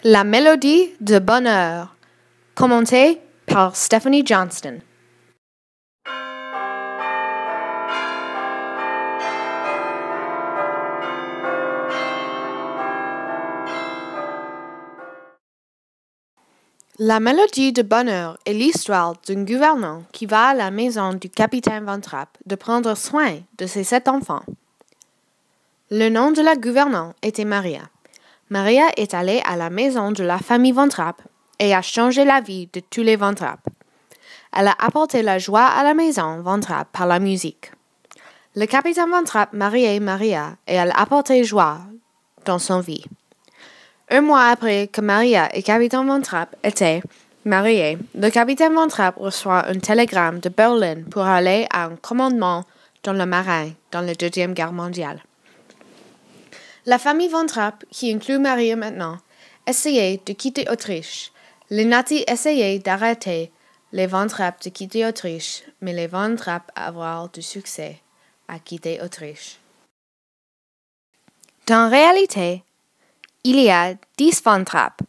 La mélodie de bonheur, commentée par Stephanie Johnston. La mélodie de bonheur est l'histoire d'un gouvernant qui va à la maison du capitaine Von Trapp de prendre soin de ses 7 enfants. Le nom de la gouvernante était Maria. Maria est allée à la maison de la famille Von Trapp et a changé la vie de tous les Von Trapp. Elle a apporté la joie à la maison Von Trapp par la musique. Le capitaine Von Trapp mariait Maria et elle apportait joie dans son vie. Un mois après que Maria et capitaine Von Trapp étaient mariés, le capitaine Von Trapp reçoit un télégramme de Berlin pour aller à un commandement dans le marin dans la Deuxième Guerre mondiale. La famille Von Trapp, qui inclut Maria maintenant, essayait de quitter Autriche. Les nazis essayaient d'arrêter les Von Trapp de quitter Autriche, mais les Von Trapp avoir du succès à quitter Autriche. Dans réalité, il y a 10 Von Trapp,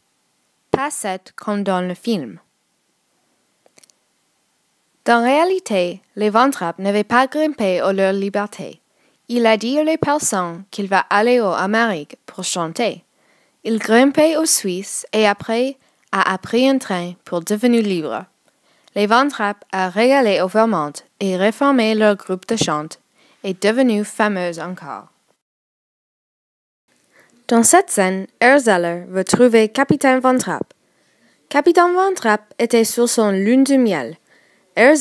pas 7 comme dans le film. Dans réalité, les Von Trapp n'avaient pas grimpé à leur liberté. Il a dit aux personnes qu'il va aller aux Amériques pour chanter. Il grimpait aux Suisses et après a pris un train pour devenir libre. Les Von Trapp a régalé au Vermont et reformé leur groupe de chant et devenu fameuse encore. Dans cette scène, Herr veut trouver Capitaine Von Trapp. Capitaine Von Trapp était sur son lune de miel. Herr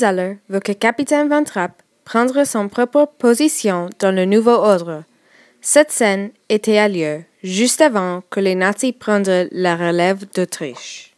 veut que Capitaine Von Trapp prenne son propre position dans le nouveau ordre. Cette scène était à lieu juste avant que les nazis prennent la relève d'Autriche.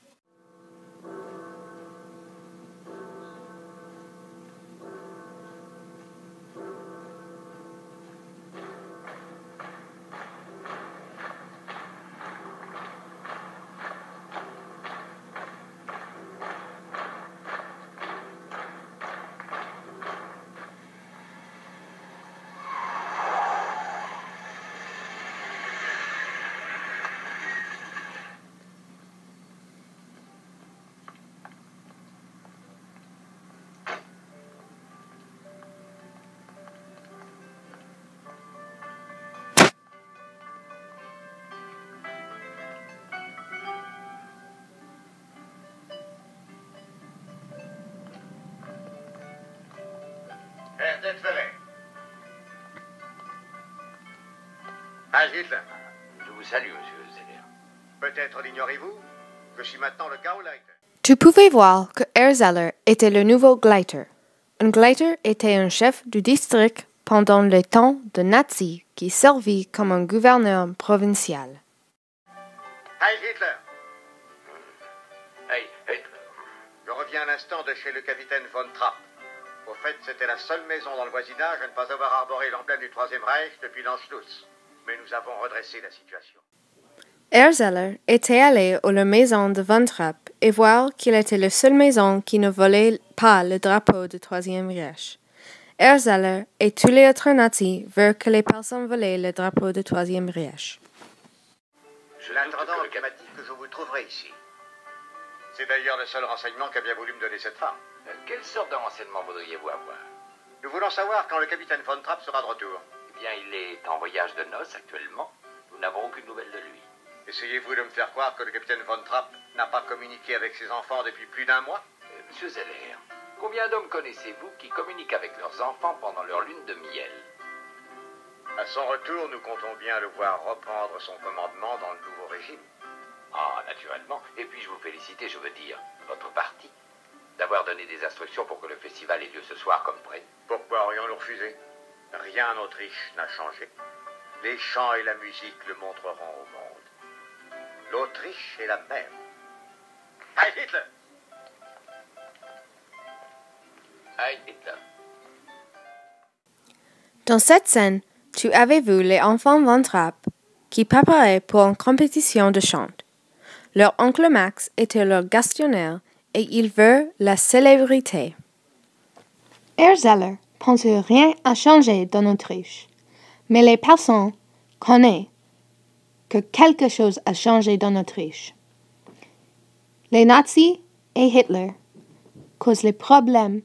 Herr Detfeller. Heil Hitler. Je vous salue, monsieur Zeller. Peut-être l'ignorez-vous que je suis maintenant le Gauleiter. Tu pouvais voir que Herr était le nouveau Gleiter. Un Gleiter était un chef du district pendant le temps de nazis qui servit comme un gouverneur provincial. Heil Hitler. Hey, Hitler. Je reviens à l'instant de chez le capitaine Von Trapp. Au fait, c'était la seule maison dans le voisinage à ne pas avoir arboré l'emblème du Troisième Reich depuis l'Anschluss. Mais nous avons redressé la situation. Herr était allé à la maison de Von Trapp et voir qu'il était la seule maison qui ne volait pas le drapeau du Troisième Reich. Herr et tous les autres nazis veulent que les personnes volaient le drapeau du Troisième Reich. L'intendant m'a dit que je vous trouverai ici. C'est d'ailleurs le seul renseignement qu'a bien voulu me donner cette femme. Quelle sorte de renseignement voudriez-vous avoir? Nous voulons savoir quand le capitaine Von Trapp sera de retour. Eh bien, il est en voyage de noces actuellement. Nous n'avons aucune nouvelle de lui. Essayez-vous de me faire croire que le capitaine Von Trapp n'a pas communiqué avec ses enfants depuis plus d'un mois? Monsieur Zeller, combien d'hommes connaissez-vous qui communiquent avec leurs enfants pendant leur lune de miel? À son retour, nous comptons bien le voir reprendre son commandement dans le nouveau régime. Ah, naturellement. Et puis-je vous féliciter, je veux dire, votre parti, d'avoir donné des instructions pour que le festival ait lieu ce soir comme près. Pourquoi aurions-nous refusé? Rien en Autriche n'a changé. Les chants et la musique le montreront au monde. L'Autriche est la même. Heil Hitler! Heil Hitler! Dans cette scène, tu avais vu les enfants Von Trapp qui préparaient pour une compétition de chant. Leur oncle Max était leur gestionnaire et il veut la célébrité. Herr pense rien à changer dans l'Autriche, mais les personnes connaissent que quelque chose a changé dans l'Autriche. les nazis et Hitler causent les problèmes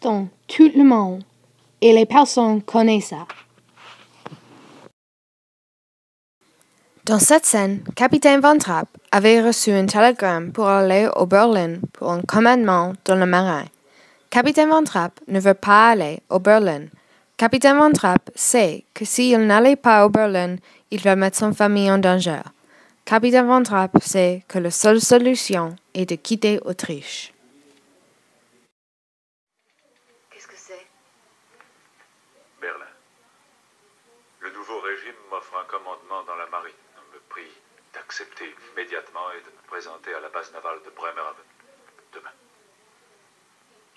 dans tout le monde et les personnes connaissent ça. Dans cette scène, Capitaine Von Trapp avait reçu un télégramme pour aller au Berlin pour un commandement dans le marin. Capitaine Von Trapp ne veut pas aller au Berlin. Capitaine Von Trapp sait que s'il n'allait pas au Berlin, il va mettre son famille en danger. Capitaine Von Trapp sait que la seule solution est de quitter Autriche. Qu'est-ce que c'est? Berlin. Le nouveau régime m'offre un commandement dans la marine. On me prie d'accepter immédiatement et de me présenter à la base navale de Bremerhaven demain.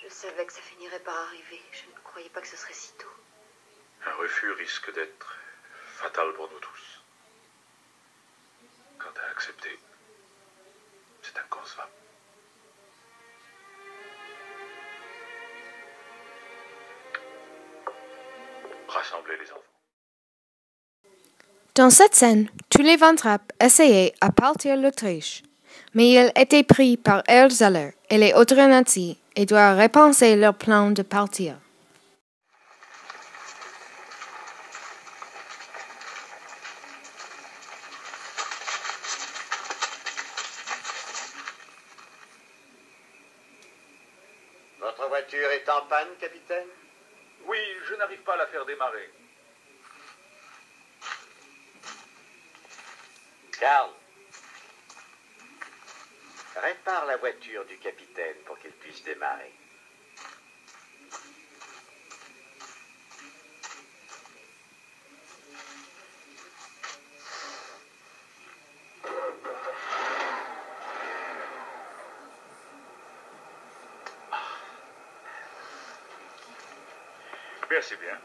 Je savais que ça finirait par arriver. Je ne croyais pas que ce serait si tôt. Un refus risque d'être fatal pour nous tous. Quant à accepter, c'est inconcevable. Rassemblez les enfants. Dans cette scène, tous les Von Trapp essayaient à partir l'Autriche, mais ils étaient pris par Erzheller et les autres nazis et doivent repenser leur plan de partir. Votre voiture est en panne, capitaine? Oui, je n'arrive pas à la faire démarrer. Karl, répare la voiture du capitaine pour qu'il puisse démarrer. Bien, c'est bien.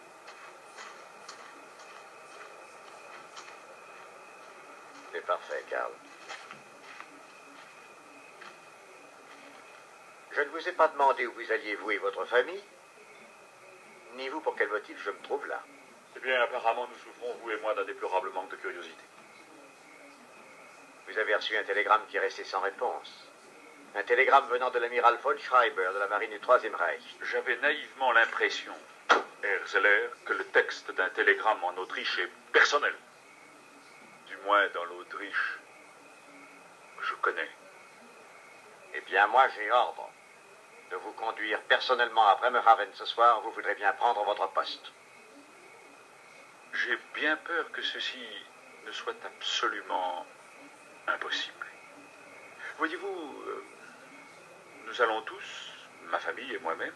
C'est parfait, Karl. Je ne vous ai pas demandé où vous alliez, vous et votre famille, ni vous pour quel motif je me trouve là. Eh bien, apparemment, nous souffrons, vous et moi, d'un déplorable manque de curiosité. Vous avez reçu un télégramme qui est resté sans réponse. Un télégramme venant de l'amiral von Schreiber de la marine du Troisième Reich. J'avais naïvement l'impression, Erzheller, que le texte d'un télégramme en Autriche est personnel. Du moins dans l'Autriche que je connais. Eh bien, moi, j'ai ordre de vous conduire personnellement à Bremerhaven ce soir. Vous voudrez bien prendre votre poste. J'ai bien peur que ceci ne soit absolument impossible. Voyez-vous, nous allons tous, ma famille et moi-même,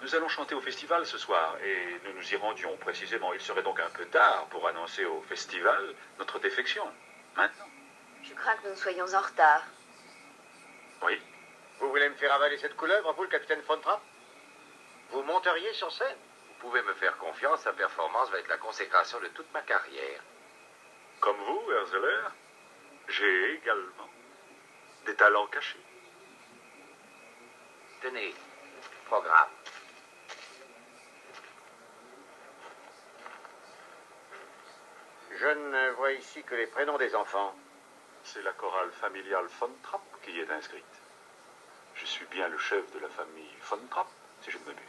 nous allons chanter au festival ce soir et nous nous y rendions précisément. Il serait donc un peu tard pour annoncer au festival notre défection. Maintenant. Je crains que nous soyons en retard. Oui. Vous voulez me faire avaler cette couleuvre, vous, le capitaine Von Trapp? Vous monteriez sur scène? Vous pouvez me faire confiance, sa performance va être la consécration de toute ma carrière. Comme vous, Erzheller, j'ai également des talents cachés. Tenez, programme. Je ne vois ici que les prénoms des enfants. C'est la chorale familiale Von Trapp qui y est inscrite. Je suis bien le chef de la famille Von Trapp, si je ne m'abuse.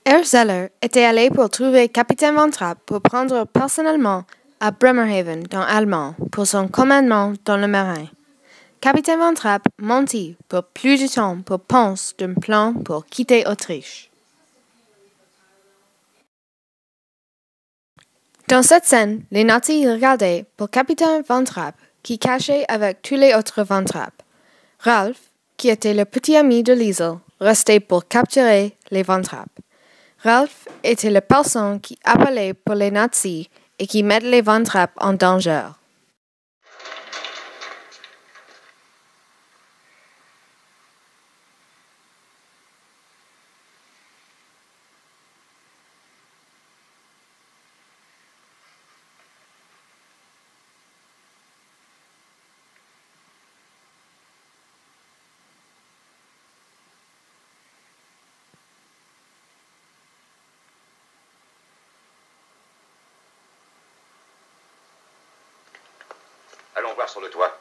Erzheller était allé pour trouver Capitaine Von Trapp pour prendre personnellement à Bremerhaven dans Allemand pour son commandement dans le marin. Capitaine Von Trapp mentit pour plus de temps pour penser d'un plan pour quitter Autriche. Dans cette scène, les nazis regardaient pour Capitaine Von Trapp qui cachait avec tous les autres Von Trapp. Ralph, qui était le petit ami de Liesel, restait pour capturer les Von Trapp. Ralph était la personne qui appelait pour les nazis et qui mettait les Von Trapp en danger. Allons voir sur le toit.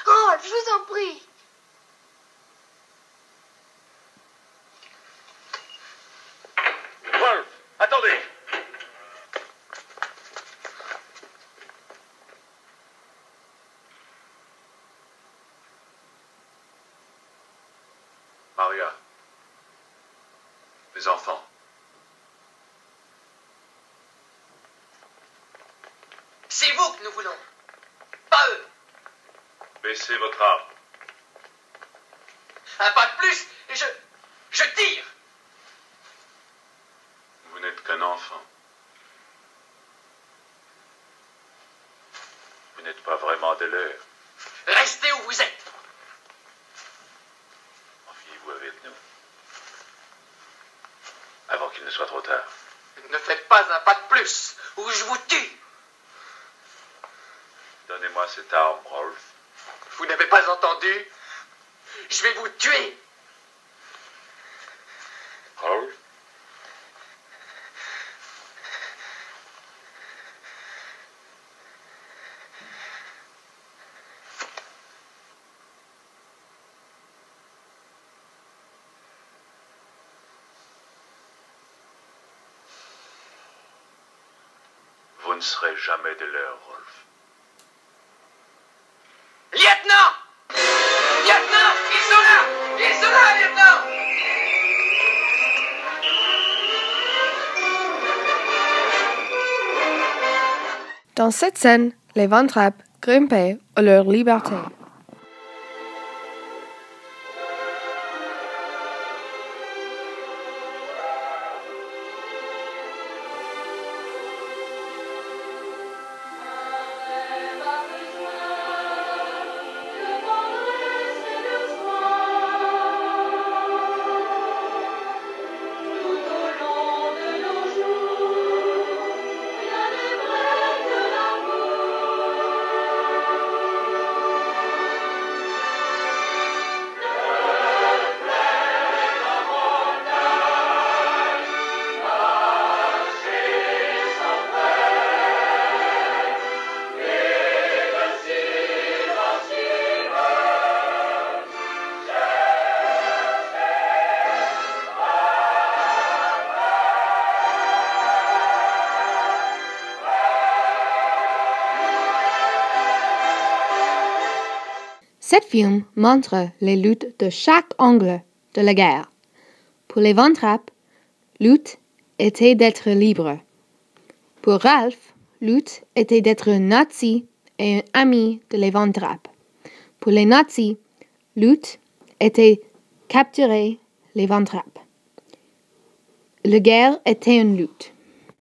Rolf, je vous en prie. Rolf, attendez. Maria, les enfants. C'est vous que nous voulons, pas eux. Baissez votre arme. Un pas de plus et je tire. Vous n'êtes qu'un enfant. Vous n'êtes pas vraiment des leurs. Restez où vous êtes. Enfiez-vous avec nous. Avant qu'il ne soit trop tard. Ne faites pas un pas de plus ou je vous tue. Donnez-moi cette arme, Rolf. Vous n'avez pas entendu? Je vais vous tuer. Rolf? Vous ne serez jamais des leurs, Rolf. Lieutenant! Lieutenant! Ils sont là! Ils sont là, lieutenant! Dans cette scène, les Von Trapp grimpaient à leur liberté. Cet film montre les luttes de chaque angle de la guerre. Pour les Von Trapp, lutte était d'être libre. Pour Ralph, lutte était d'être un nazi et un ami de les Von Trapp. Pour les nazis, lutte était capturer les Von Trapp. La guerre était une lutte.